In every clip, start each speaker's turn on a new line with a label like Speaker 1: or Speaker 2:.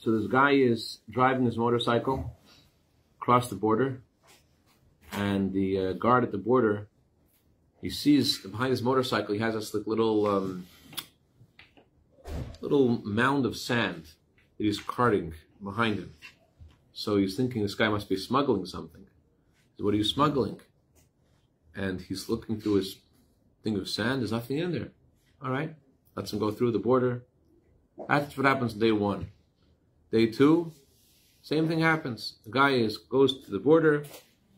Speaker 1: So this guy is driving his motorcycle across the border, and the guard at the border, he sees behind his motorcycle, he has this like little mound of sand that he's carting behind him. So he's thinking this guy must be smuggling something. So what are you smuggling? And he's looking through his thing of sand. There's nothing in there. All right, lets him go through the border. That's what happens day one. Day two, same thing happens. The guy goes to the border.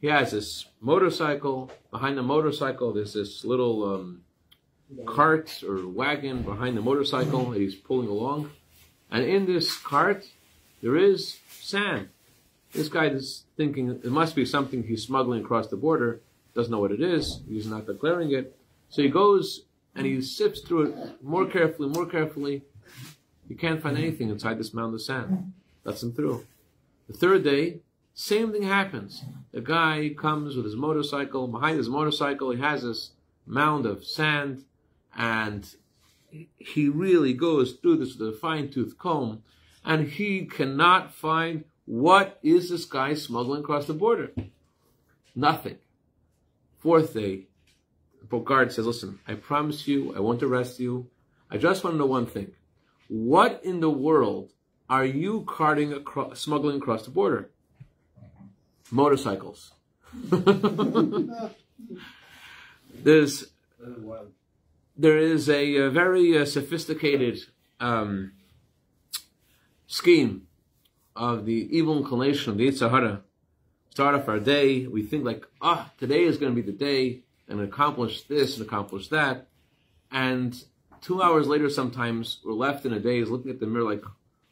Speaker 1: He has this motorcycle. Behind the motorcycle, there's this little cart or wagon behind the motorcycle that he's pulling along. And in this cart, there is sand. This guy is thinking it must be something he's smuggling across the border. Doesn't know what it is. He's not declaring it. So he goes and he sifts through it more carefully. You can't find anything inside this mound of sand. Lets him through. The third day, same thing happens. The guy comes with his motorcycle. Behind his motorcycle, he has this mound of sand, and he really goes through this with a fine-tooth comb, and he cannot find what is this guy smuggling across the border. Nothing. Fourth day, the guard says, listen, I promise you, I won't arrest you. I just want to know one thing. What in the world are you smuggling across the border? Motorcycles. There is a very sophisticated scheme of the evil inclination of the Yetzer Hara. Start off our day, we think like, today is going to be the day, and accomplish this and accomplish that. And 2 hours later, sometimes we're left in a daze looking at the mirror like,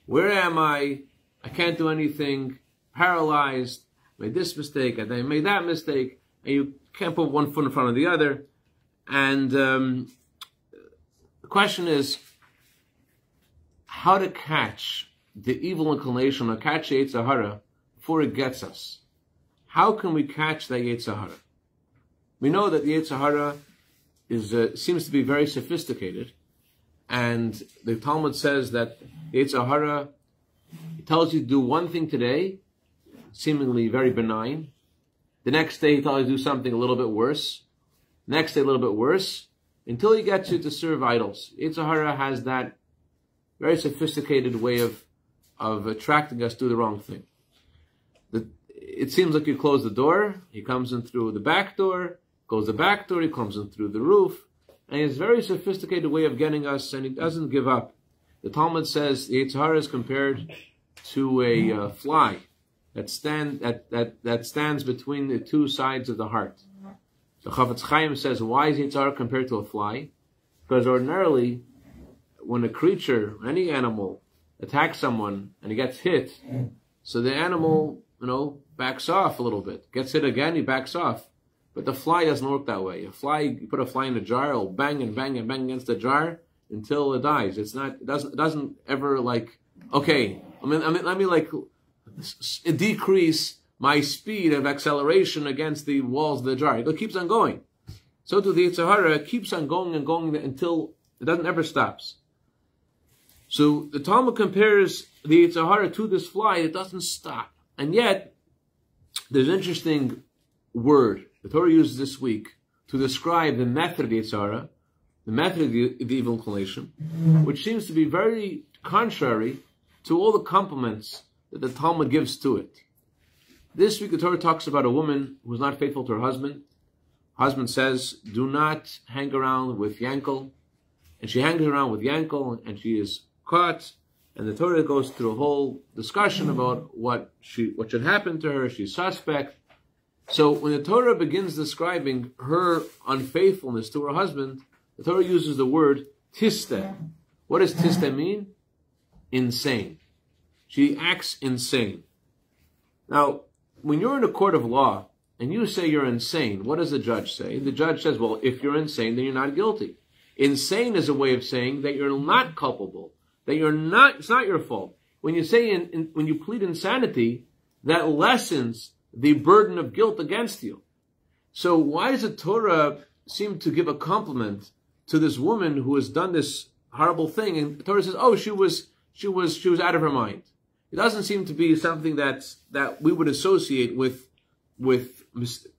Speaker 1: where am I? I can't do anything. Paralyzed. Made this mistake. I made that mistake. And you can't put one foot in front of the other. And the question is how to catch the evil inclination or catch the Yetzer Hara before it gets us. How can we catch that Yetzer Hara? We know that the Yetzer Hara seems to be very sophisticated, and the Talmud says that the Yetzer Hara tells you to do one thing today, seemingly very benign. The next day he tells you to do something a little bit worse. Next day a little bit worse, until he gets you to serve idols. Yetzer Hara has that very sophisticated way of attracting us to do the wrong thing. It seems like you close the door, he comes in through the back door, goes the back door, he comes in through the roof, and he has a very sophisticated way of getting us, and he doesn't give up. The Talmud says the Yetzer Hara is compared to a fly that stands between the two sides of the heart. The Chafetz Chaim says, why is Yetzer Hara compared to a fly? Because ordinarily, when a creature, any animal, attacks someone and he gets hit, so the animal, backs off a little bit. Gets hit again, he backs off. But the fly doesn't work that way. You put a fly in a jar, it'll bang and bang and bang against the jar until it dies. It doesn't ever okay, let me decrease my speed of acceleration against the walls of the jar. It keeps on going. So to the Yetzer Hara, it keeps on going and going until it doesn't ever stops. So the Talmud compares the Yetzer Hara to this fly. It doesn't stop. And yet, there's an interesting word the Torah uses this week to describe the method of the Yetzer Hara, the method of the evil inclination, which seems to be very contrary to all the compliments that the Talmud gives to it. This week the Torah talks about a woman who is not faithful to her husband. Husband says, do not hang around with Yankel. And she hangs around with Yankel, and she is caught. And the Torah goes through a whole discussion about what should happen to her. She's suspect. So when the Torah begins describing her unfaithfulness to her husband, the Torah uses the word tiste. What does tiste mean? Insane. She acts insane. Now, when you're in a court of law and you say you're insane, what does the judge say? The judge says, well, if you're insane, then you're not guilty. Insane is a way of saying that you're not culpable, that it's not your fault. When you say, when you plead insanity, that lessens the burden of guilt against you. So why does the Torah seem to give a compliment to this woman who has done this horrible thing? And the Torah says, oh, she was out of her mind. It doesn't seem to be something that we would associate with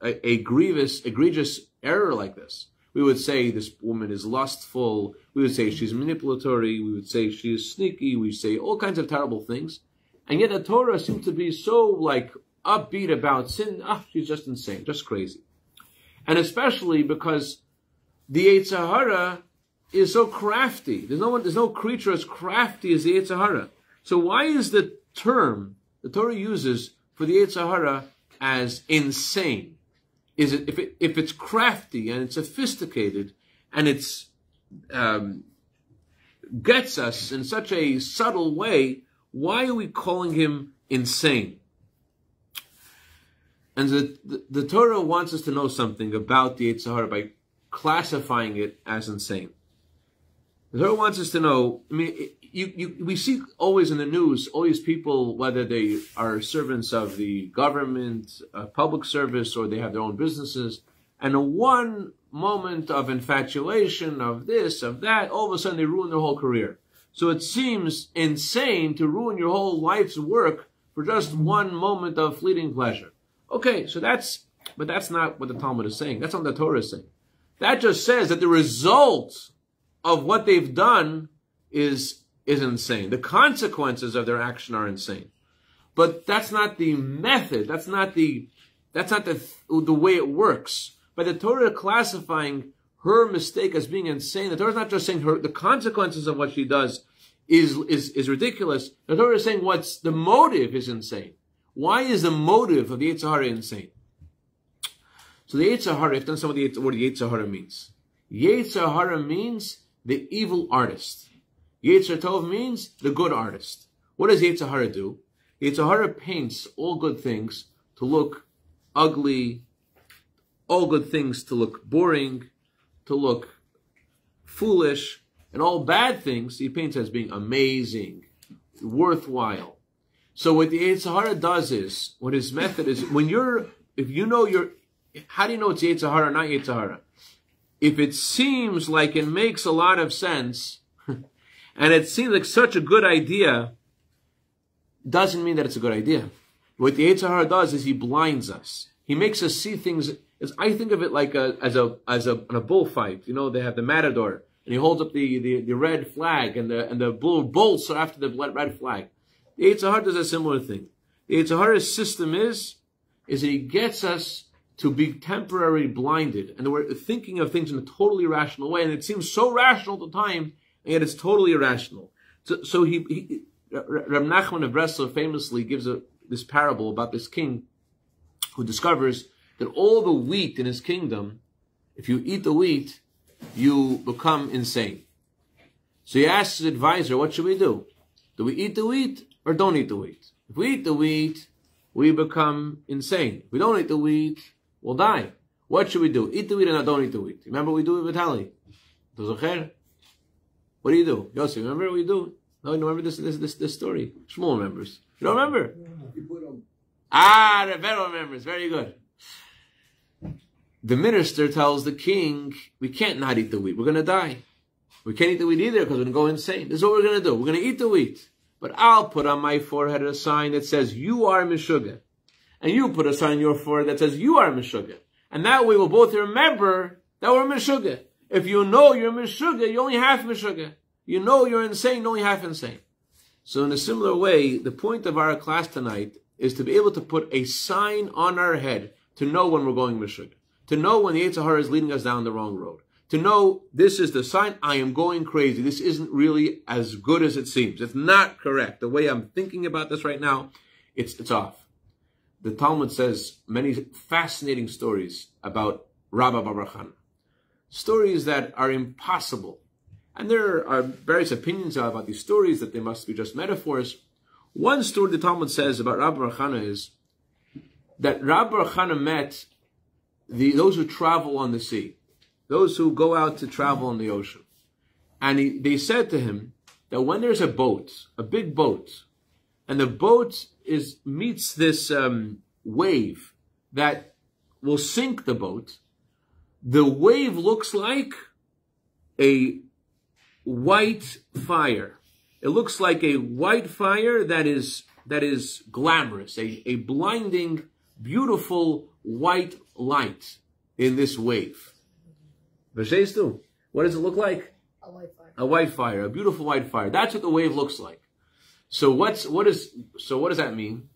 Speaker 1: a egregious error like this. We would say this woman is lustful. We would say she's manipulatory. We would say she is sneaky. We say all kinds of terrible things. And yet the Torah seems to be so like upbeat about sin. She's just insane, just crazy. And especially because the Yetzer Hara is so crafty. There's no creature as crafty as the Yetzer Hara. So why is the term the Torah uses for the Yetzer Hara as insane? Is it if it's crafty and it's sophisticated and it's gets us in such a subtle way, why are we calling him insane? And the Torah wants us to know something about the Yetzer Hara by classifying it as insane. The Torah wants us to know, we see always in the news, all these people, whether they are servants of the government, public service, or they have their own businesses, and in one moment of infatuation, of this, of that, all of a sudden they ruin their whole career. So it seems insane to ruin your whole life's work for just one moment of fleeting pleasure. Okay, but that's not what the Talmud is saying. That's not what the Torah is saying. That just says that the result of what they've done is insane. The consequences of their action are insane. But that's not the method. That's not the way it works. By the Torah classifying her mistake as being insane, the Torah is not just saying the consequences of what she does is ridiculous. The Torah is saying what's the motive is insane. Why is the motive of the Yetzer Hara insane? So the Yetzer Hara, if you understand what the Yetzer Hara means. Yetzer Hara means the evil artist. Yetzer Tov means the good artist. What does Yetzer Hara do? Yetzer Hara paints all good things to look ugly, all good things to look boring, to look foolish, and all bad things he paints as being amazing, worthwhile. So what the Yetzer Hara does is, what his method is, how do you know it's Yetzer Hara or not Yetzer Hara? If it seems like it makes a lot of sense, and it seems like such a good idea, doesn't mean that it's a good idea. What the Yetzer Hara does is he blinds us. He makes us see things. I think of it like as a bullfight. You know, they have the matador, and he holds up the red flag, and the bulls are after the red flag. The Yetzer Hara does a similar thing. The Yetzer Hara's system is that he gets us to be temporarily blinded, and we're thinking of things in a totally irrational way, and it seems so rational at the time, and yet it's totally irrational. So Rabbi Nachman of Breslau famously gives this parable about this king who discovers that all the wheat in his kingdom, if you eat the wheat, you become insane. So he asks his advisor, what should we do? Do we eat the wheat or don't eat the wheat? If we eat the wheat, we become insane. If we don't eat the wheat, we'll die. What should we do? Eat the wheat or don't eat the wheat? Remember what we do with Vitali? What do you do? Yossi, remember what we do? No, you remember this story? Shmuel remembers. You don't remember? Rebbe remembers. Very good. The minister tells the king, we can't not eat the wheat. We're going to die. We can't eat the wheat either because we're going to go insane. This is what we're going to do. We're going to eat the wheat. But I'll put on my forehead a sign that says, you are Meshuggah. And you put a sign on your forehead that says, you are Meshuggah. And that way we'll both remember that we're Meshuggah. If you know you're Meshuggah, you're only half Meshuggah. You know you're insane, you're only half insane. So in a similar way, the point of our class tonight is to be able to put a sign on our head to know when we're going Meshuggah. To know when the Yetzer Hara is leading us down the wrong road. To know this is the sign, I am going crazy. This isn't really as good as it seems. It's not correct. The way I'm thinking about this right now, it's off. The Talmud says many fascinating stories about Rabbi Bar Chana. Stories that are impossible. And there are various opinions about these stories, that they must be just metaphors. One story the Talmud says about Rabbi Bar Chana is that Rabbi Bar Chana met those who travel on the sea, those who go out to travel on the ocean. And they said to him that when there's a boat, a big boat, and the boat meets this wave that will sink the boat, the wave looks like a white fire. It looks like a white fire that is that is glamorous, a blinding, beautiful white light in this wave. What does it look like?
Speaker 2: A white fire.
Speaker 1: A white fire, a beautiful white fire. That's what the wave looks like. So what does that mean?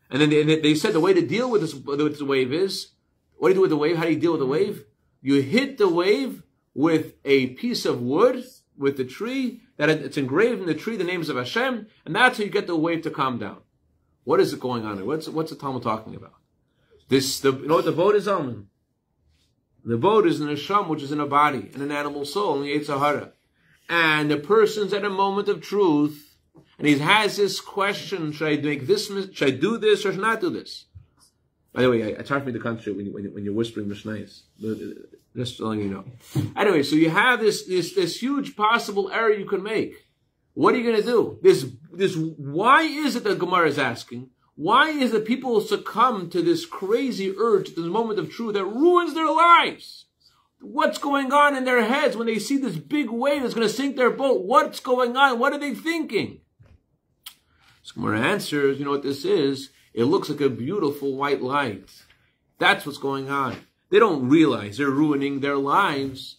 Speaker 1: And then they said the way to deal with this wave is, what do you do with the wave? How do you deal with the wave? You hit the wave with a piece of wood, with the tree, that it's engraved in the tree, the names of Hashem, and that's how you get the wave to calm down. What is it going on here? What's the Talmud talking about? You know what the boat is on? The boat is an Neshama, which is in a body, and an animal soul, and the Yetzer Hara. And the person's at a moment of truth, and he has this question, should I do this, or should I not do this? By the way, it's hard for me to concentrate when you're whispering Mishnayos. Just letting you know. Anyway, so you have this huge possible error you can make. What are you going to do? Why is it that Gemara is asking? Why is it people succumb to this crazy urge, to this moment of truth that ruins their lives? What's going on in their heads when they see this big wave that's going to sink their boat? What's going on? What are they thinking? So Gemara answers, you know what this is? It looks like a beautiful white light. That's what's going on. They don't realize they're ruining their lives.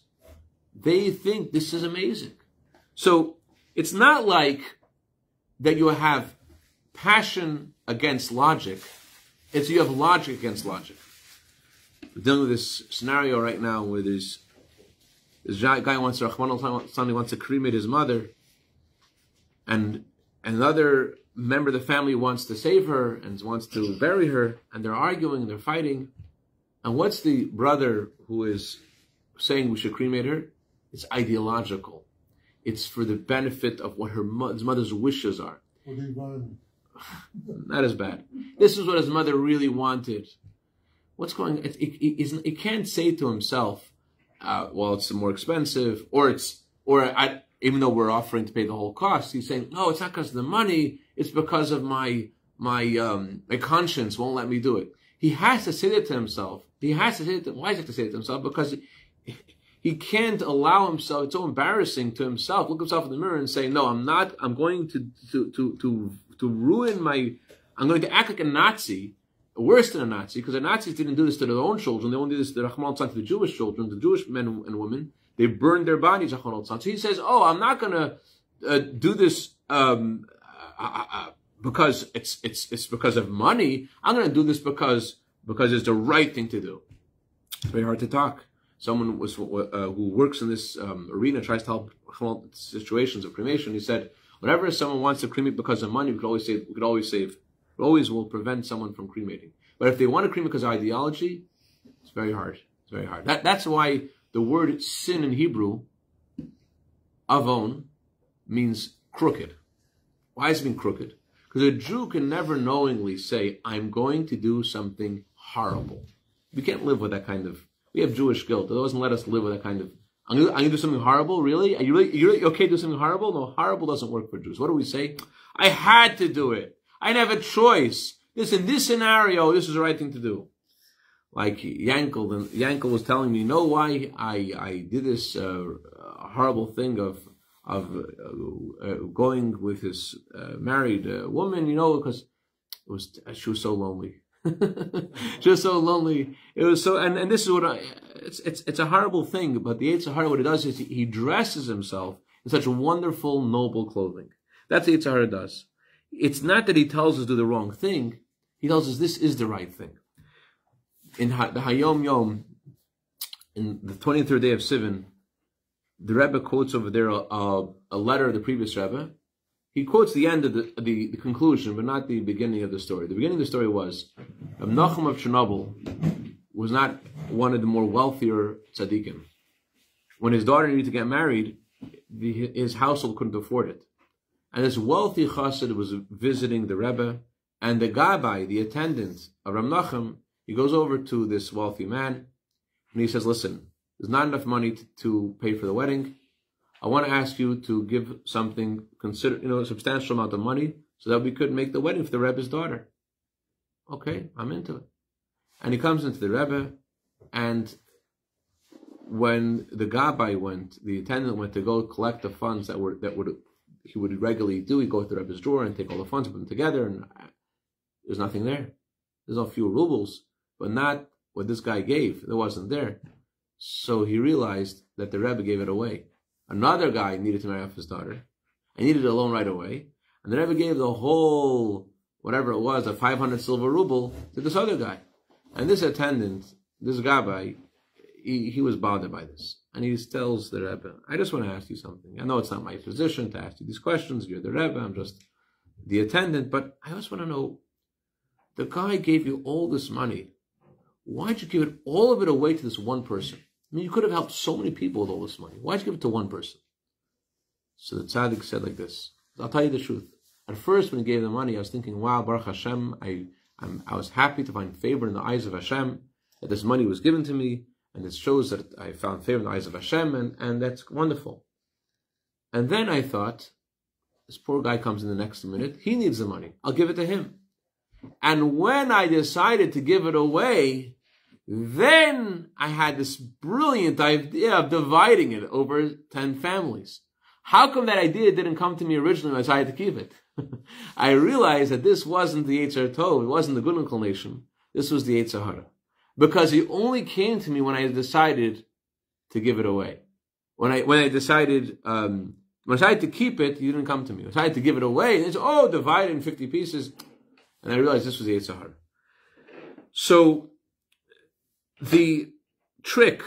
Speaker 1: They think this is amazing. So it's not like that you have passion against logic. It's you have logic against logic. We're dealing with this scenario right now where this guy wants to cremate his mother, and another member of the family wants to save her and wants to bury her, and they're arguing, they're fighting. And what's the brother who is saying we should cremate her? It's ideological. It's for the benefit of what his mother's wishes are. Not as bad. This is what his mother really wanted. What's going on? He can't say to himself, well, it's more expensive, even though we're offering to pay the whole cost, he's saying, no, it's not because of the money, it's because of my conscience won't let me do it. He has to say that to himself. Why does he have to say it to himself? Because he can't allow himself, it's so embarrassing to himself, look himself in the mirror and say, no, I'm going to ruin I'm going to act like a Nazi, worse than a Nazi, because the Nazis didn't do this to their own children, they only did this to the Jewish children, the Jewish men and women. They burned their bodies. So he says, oh, I'm not going to do this because it's because of money. I'm going to do this because it's the right thing to do. It's very hard to talk. Someone who works in this arena, tries to help situations of cremation. He said, whenever someone wants to cremate because of money, we always will prevent someone from cremating. But if they want to cremate because of ideology, it's very hard. It's very hard. That's why the word sin in Hebrew, avon, means crooked. Why does it mean crooked? Because a Jew can never knowingly say, I'm going to do something horrible. We can't live with that kind of, we have Jewish guilt. It doesn't let us live with that kind of, I'm going to do something horrible? Really? Are you really okay to do something horrible? No, horrible doesn't work for Jews. What do we say? I had to do it. I didn't have a choice. In this scenario, this is the right thing to do. Like Yankel was telling me, you know why I did this horrible thing of going with his married woman, because she was so lonely. She was so lonely. It was so, and this is what it's a horrible thing, but the Yetzer Hara, what it does is he dresses himself in such wonderful, noble clothing. That's what the Yetzer Hara does. It's not that he tells us to do the wrong thing. He tells us this is the right thing. In the Hayom Yom, in the 23rd day of Sivan, the Rebbe quotes over there a letter of the previous Rebbe. He quotes the end of the conclusion, but not the beginning of the story. The beginning of the story was, Nachum of Chernobyl was not one of the more wealthier tzaddikim. When his daughter needed to get married, his household couldn't afford it. And this wealthy chassid was visiting the Rebbe, and the gabbai, the attendant of Ram Nachum, he goes over to this wealthy man, and he says, listen, there's not enough money to pay for the wedding. I want to ask you to give something, a substantial amount of money, so that we could make the wedding for the Rebbe's daughter. Okay, I'm into it. And he comes into the Rebbe, and when the gabbai went, the attendant went to go collect the funds that would he would regularly do. He'd go to the Rebbe's drawer and take all the funds, put them together, and there's nothing there. There's a few rubles, but not what this guy gave. It wasn't there. So he realized that the Rebbe gave it away. Another guy needed to marry off his daughter, and needed a loan right away, and the Rebbe gave the whole, whatever it was, a 500 silver ruble to this other guy. And this attendant, this Gabbai, he was bothered by this. And he tells the Rebbe, I just want to ask you something. I know it's not my position to ask you these questions. You're the Rebbe, I'm just the attendant, but I just want to know, the guy gave you all this money. Why'd you give all of it away to this one person? I mean, you could have helped so many people with all this money. Why'd you give it to one person? So the tzaddik said like this. I'll tell you the truth. At first, when he gave the money, I was thinking, wow, Baruch Hashem, I was happy to find favor in the eyes of Hashem, that this money was given to me, and it shows that I found favor in the eyes of Hashem, and that's wonderful. And then I thought, this poor guy comes in the next minute, he needs the money. I'll give it to him. And when I decided to give it away, then I had this brilliant idea of dividing it over 10 families. How come that idea didn't come to me originally when I decided to keep it? I realized that this wasn't the Yetzer Tov, it wasn't the good inclination, this was the Yetzer Hara. Because it only came to me when I decided to give it away. When I decided to keep it, you didn't come to me. When I decided to give it away, and it's, divide it in 50 pieces. And I realized this was the Yetzer Hara. So, the trick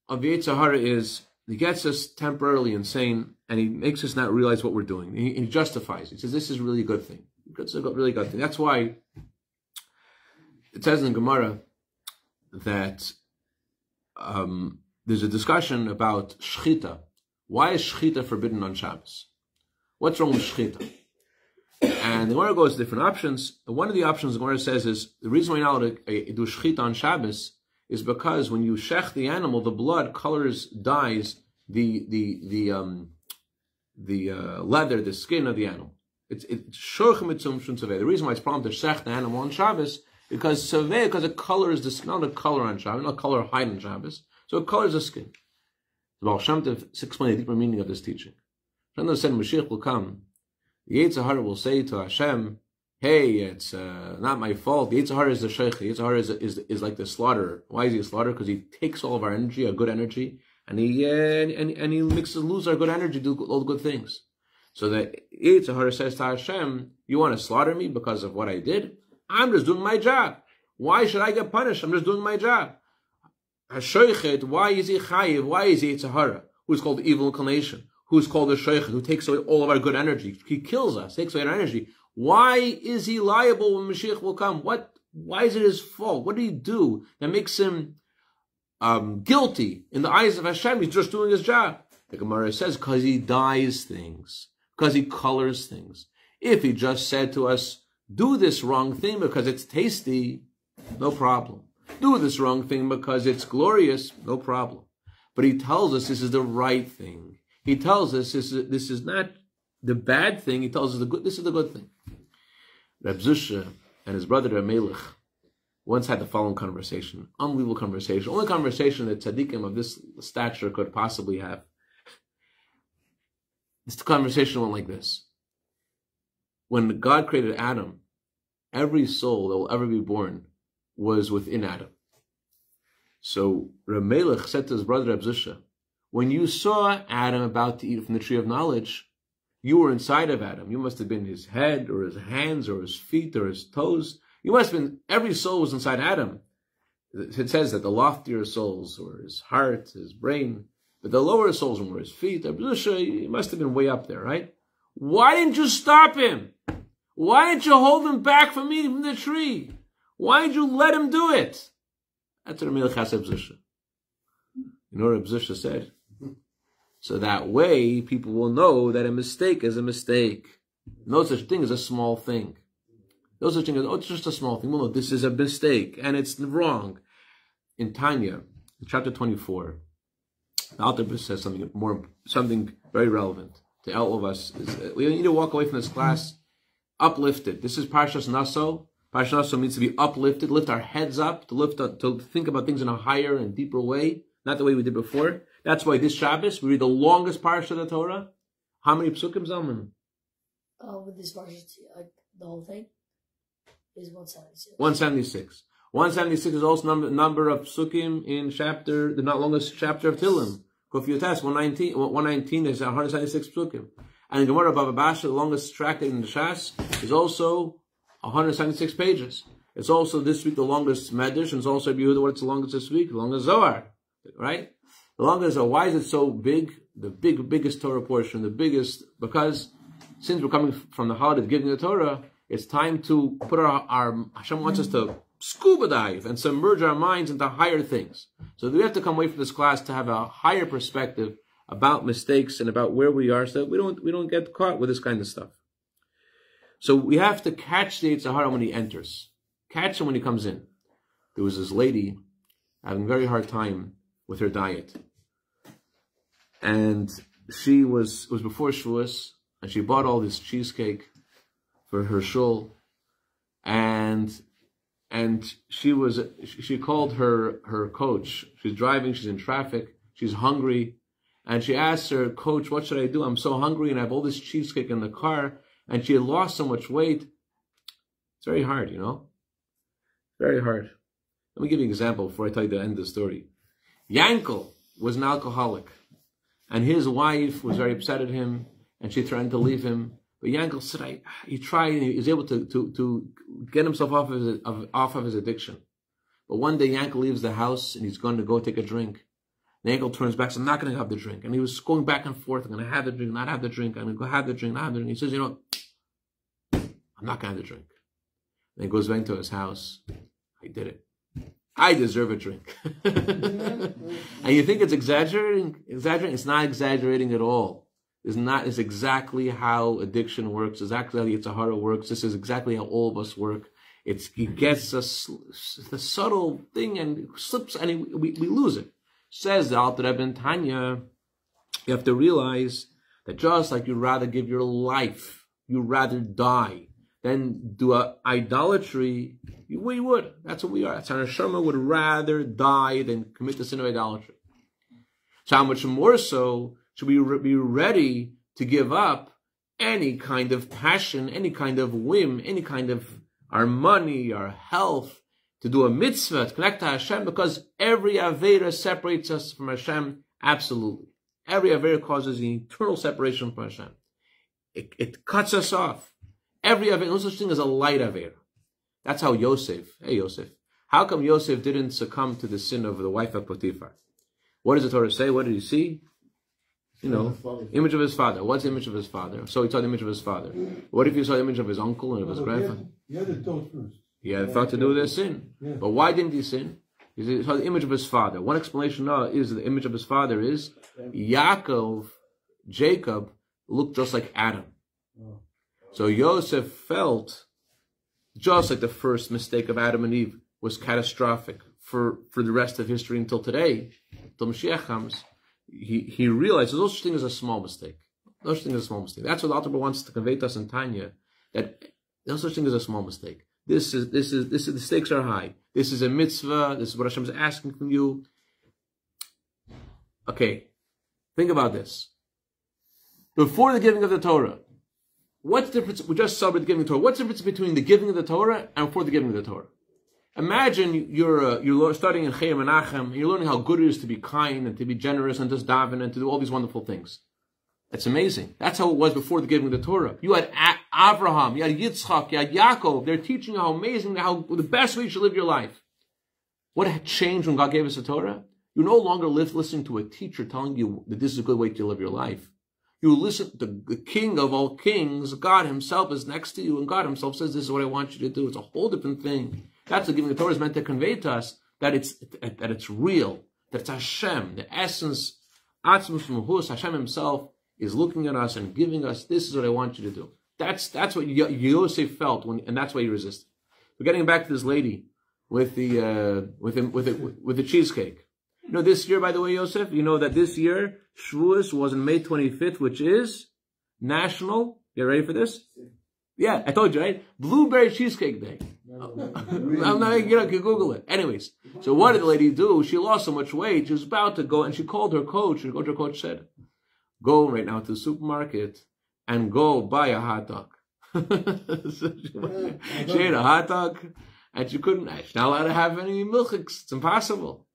Speaker 1: of the Yetzer Hara is, he gets us temporarily insane, and he makes us not realize what we're doing. He justifies it. He says, this is really a good thing. It's a really good thing. That's why it says in Gemara that there's a discussion about shchita. Why is shchita forbidden on Shabbos? What's wrong with shchita? And the Gemara goes to different options. One of the options the Gemara says is, the reason why you're not allowed to do shchita on Shabbos is because when you shech the animal, the blood dyes the leather, the skin of the animal. It's shorchem mitzum shun tzaveh. The reason why it's problem to shech the animal on Shabbos because tzaveh, because it colors the skin, not a color on Shabbos, not color hide on Shabbos, so it colors the skin. The Baal Shem Tov explains the deeper meaning of this teaching. Shem Tov said Mashiach will come. The Yetzer Hara will say to Hashem, hey, it's not my fault. The Yetzer Hara is the sheikh. The Yetzer Hara is like the slaughterer. Why is he a slaughterer? Because he takes all of our energy, our good energy, and he makes us lose our good energy, do all the good things. So the Yetzer Hara says to Hashem, you want to slaughter me because of what I did? I'm just doing my job. Why should I get punished? I'm just doing my job. Hashoichet, why is he chayiv? Why is he Yetzer Hara, who's called the evil inclination, who's called the shoichet, who takes away all of our good energy? He kills us, takes away our energy. Why is he liable when Mashiach will come? Why is it his fault? What did he do that makes him guilty in the eyes of Hashem? He's just doing his job. The Gemara says, because he dyes things, because he colors things. If he just said to us, do this wrong thing because it's tasty, no problem. Do this wrong thing because it's glorious, no problem. But he tells us this is the right thing. He tells us this is not the bad thing. He tells us this is the good thing. Reb Zusha and his brother Reb Melech once had the following conversation. Unbelievable conversation. Only conversation that tzaddikim of this stature could possibly have. This conversation went like this. When God created Adam, every soul that will ever be born was within Adam. So Reb Melech said to his brother Reb Zusha, when you saw Adam about to eat from the tree of knowledge, you were inside of Adam. You must have been his head or his hands or his feet or his toes. You must have been, every soul was inside Adam. It says that the loftier souls were his heart, his brain, but the lower souls were his feet. Reb Zusha, he must have been way up there, right? Why didn't you stop him? Why didn't you hold him back from eating from the tree? Why did you let him do it? That's what Melech asked Reb Zusha. You know what Reb Zusha said? So that way, people will know that a mistake is a mistake. No such thing as a small thing. No such thing as, it's just a small thing. Well, no, this is a mistake, and it's wrong. In Tanya, in chapter 24, the Alter Rebbe says something very relevant to all of us. We need to walk away from this class uplifted. This is Parshas Naso. Parshas Naso means to be uplifted, lift our heads up, to think about things in a higher and deeper way, not the way we did before. That's why this Shabbos, we read the longest parsha of the Torah. How many psukim, Zalman?
Speaker 2: With this margin, like the whole thing is 176.
Speaker 1: 176. 176 is also number of psukim in the not longest chapter of Tehillim. Kufiyot 119 is 176 psukim. And the Gemara Baba Basha, the longest tractate in the Shas, is also 176 pages. It's also this week the longest Medrash, and it's also what's the longest this week? The longest Zohar, right? The longest Zohar. Why is it so big? The biggest Torah portion, the biggest, because since we're coming from the holiday of giving the Torah, it's time to put our Hashem wants us to scuba dive and submerge our minds into higher things. So we have to come away from this class to have a higher perspective about mistakes and about where we are, so that we don't get caught with this kind of stuff. So we have to catch the Yetzer Hara when he enters. Catch him when he comes in. There was this lady having a very hard time with her diet. And it was before Shavuos, and she bought all this cheesecake for her shul. And she called her coach. She's driving, she's in traffic, she's hungry. And she asked her, "Coach, what should I do? I'm so hungry and I have all this cheesecake in the car." And she had lost so much weight. It's very hard, Very hard. Let me give you an example before I tell you the end of the story. Yankel was an alcoholic. And his wife was very upset at him. And she threatened to leave him. But Yankel said, he tried and he was able to get himself off of his addiction. But one day Yankel leaves the house and he's going to go take a drink. And Yankel turns back and says, "I'm not going to have the drink." And he was going back and forth. "I'm going to have the drink, not have the drink. I'm going to go have the drink, not have the drink." He says, "I'm not going to have the drink." And he goes back to his house. "I did it. I deserve a drink." And you think it's exaggerating? It's not exaggerating at all. It's exactly how addiction works, exactly how the Yetzer Hara works. This is exactly how all of us work. He gets us the subtle thing and it slips and we lose it. Says the Alter Rebbe in Tanya, you have to realize that just like you'd rather give your life, you'd rather die than do idolatry, we would. That's what we are. That's our neshama would rather die than commit the sin of idolatry. So how much more so should we be ready to give up any kind of passion, any kind of whim, any kind of our money, our health, to do a mitzvah, to connect to Hashem, because every Avera separates us from Hashem, absolutely. Every Avera causes the eternal separation from Hashem. It cuts us off. Every Avera, no such thing as a light Avera. That's how Yosef, how come Yosef didn't succumb to the sin of the wife of Potiphar? What does the Torah say? What did he see? Image of his father. What's the image of his father? So he saw the image of his father. What if he saw the image of his uncle and of his grandfather?
Speaker 3: He had the thought first.
Speaker 1: He had thought to do their sin. Yeah. But why didn't he sin? He saw the image of his father. One explanation is the image of his father is Jacob looked just like Adam. So Yosef felt just like the first mistake of Adam and Eve was catastrophic for the rest of history until today, until Mashiach comes. He realized there's no such thing as a small mistake. No such thing as a small mistake. That's what the Alter Rebbe wants to convey to us in Tanya, that no such thing as a small mistake. The stakes are high. This is a mitzvah. This is what Hashem is asking from you. Okay, think about this. Before the giving of the Torah, what's the difference? We just celebrated the giving of the Torah. What's the difference between the giving of the Torah and before the giving of the Torah? Imagine you're studying in Chayim Menachem, and you're learning how good it is to be kind and to be generous and just daven and to do all these wonderful things. That's amazing. That's how it was before the giving of the Torah. You had Abraham, you had Yitzchak, you had Yaakov. They're teaching you how amazing, how the best way you should live your life. What had changed when God gave us the Torah? You no longer listening to a teacher telling you that this is a good way to live your life. You listen to the King of all kings. God himself is next to you, and God himself says, "This is what I want you to do." It's a whole different thing. That's what giving the Torah is meant to convey to us, that it's real, that it's Hashem, the essence, Atzmus Muhus, Hashem himself is looking at us and giving us, "This is what I want you to do." That's what Yosef felt, and that's why he resisted. We're getting back to this lady with the cheesecake. You know, this year, by the way, Yosef, you know that this year Shavuos was on May 25th, which is National. Get ready for this? Yeah, I told you, right? Blueberry Cheesecake Day. I'm not, you can Google it. Anyways, so what did the lady do? She lost so much weight. She was about to go, and she called her coach. And her coach said, "Go right now to the supermarket and go buy a hot dog. She ate a hot dog, and she's not allowed to have any milchiks. It's impossible.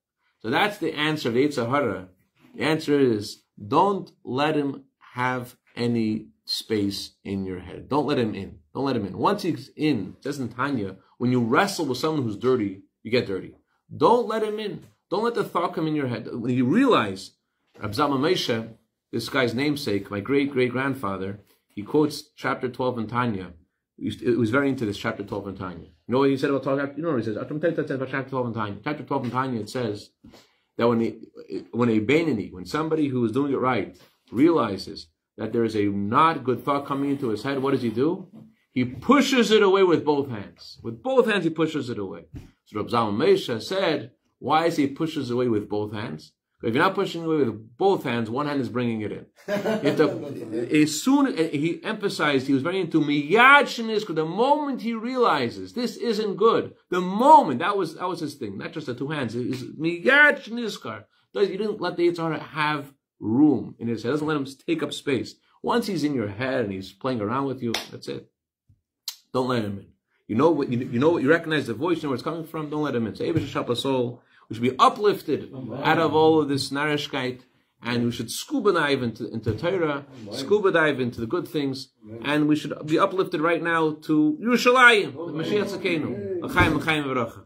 Speaker 1: So that's the answer of the Yetzer Hara. The answer is, don't let him have any space in your head. Don't let him in. Don't let him in. Once he's in, it says in Tanya, when you wrestle with someone who's dirty, you get dirty. Don't let him in. Don't let the thought come in your head. When you realize, Rabbi Moshe, this guy's namesake, my great-great-grandfather, he quotes chapter 12 in Tanya. He was very into this, chapter 12 in Tanya. You know what he said about Tanya? You know what he says? I'm going to tell you what it says about chapter 12 in Tanya. Chapter 12 in Tanya, it says that when a Beinoni, when somebody who is doing it right, realizes that there is a not good thought coming into his head, what does he do? He pushes it away with both hands. With both hands, he pushes it away. So Rabbi Moshe said, why is he pushes away with both hands? If you're not pushing away with both hands, one hand is bringing it in. As soon he emphasized, he was very into miyad sheniskar. The moment he realizes this isn't good, the moment that was his thing, not just the two hands. It is miyad sheniskar. He didn't let the Yetzer Hara have room in his head. Doesn't let him take up space. Once he's in your head and he's playing around with you, that's it. Don't let him in. You know what you recognize the voice, you know where it's coming from. Don't let him in. Say, soul. We should be uplifted out of all of this narishkeit, and we should scuba dive into Torah, scuba dive into the good things, and we should be uplifted right now to Yerushalayim, the Mashiach Tzidkeinu, l'chaim v'racha.